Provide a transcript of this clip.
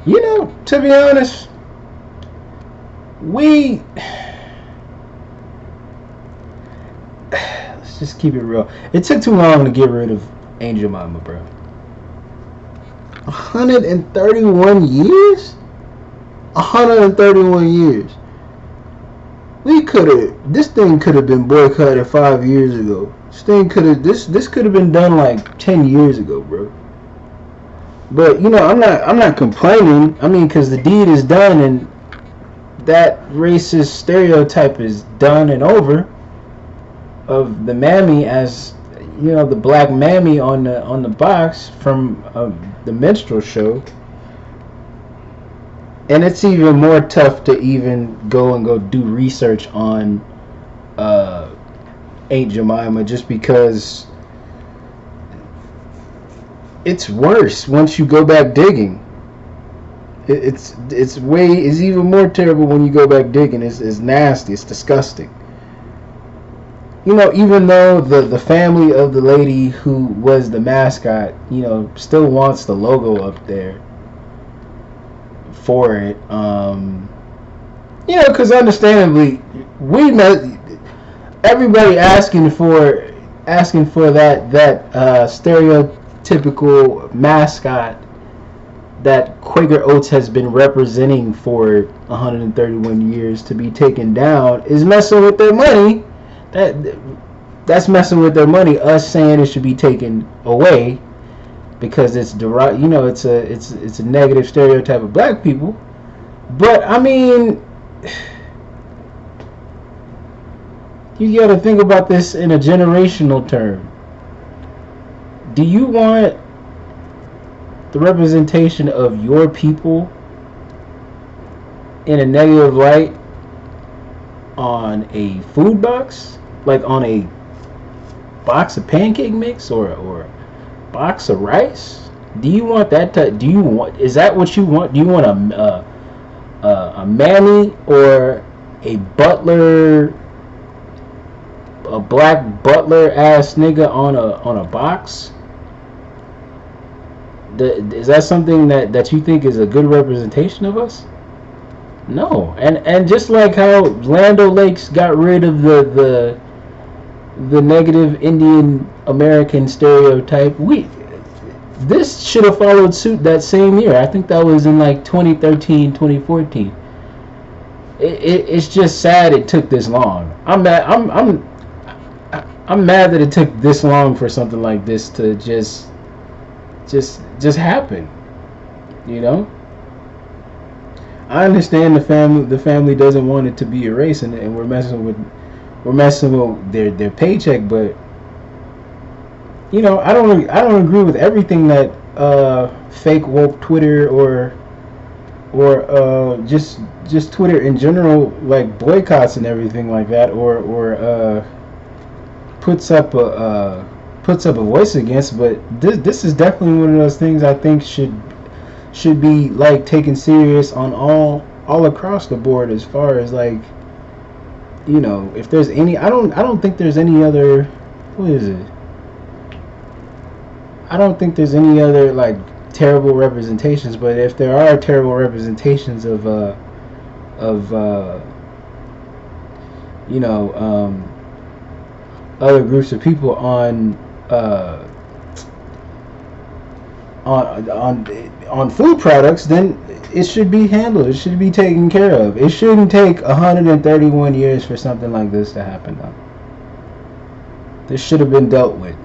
To be honest, we let's just keep it real. It took too long to get rid of Angel Mama, bro. 131 years? 131 years. This thing could have been boycotted 5 years ago. This could have been done like 10 years ago, bro. But I'm not complaining. I mean, because the deed is done, and that racist stereotype is done and over of the mammy as the black mammy on the box from the minstrel show. And it's even more tough to even go do research on Aunt Jemima, just because it's worse once you go back digging. It's even more terrible when you go back digging. It's nasty. It's disgusting. Even though the family of the lady who was the mascot, still wants the logo up there for it. Because understandably, we met everybody asking for that stereotypical mascot that Quaker Oats has been representing for 131 years to be taken down is messing with their money. That's messing with their money. Us saying it should be taken away because it's it's a negative stereotype of black people. But I mean, you got to think about this in a generational term. Do you want the representation of your people in a negative light on a food box, like on a box of pancake mix or a box of rice? Do you want that? Is that what you want? Do you want a mammy or a butler, a black butler ass nigga on a box? Is that something that you think is a good representation of us? No. And just like how Land O'Lakes got rid of the negative Indian American stereotype, this should have followed suit that same year. I think that was in like 2013, 2014. It's just sad it took this long. I'm mad. I'm mad that it took this long for something like this to just happen. I understand the family doesn't want it to be erased, and we're messing with their paycheck, but I don't agree with everything that fake woke Twitter or just Twitter in general, like boycotts and everything like that, or puts up a voice against. But this is definitely one of those things I think should be like taken serious on all across the board, as far as like, if there's any, I don't think there's any other, what is it? I don't think there's any other like terrible representations, but if there are terrible representations of other groups of people on food products, then it should be handled. It should be taken care of. It shouldn't take 131 years for something like this to happen. This should have been dealt with,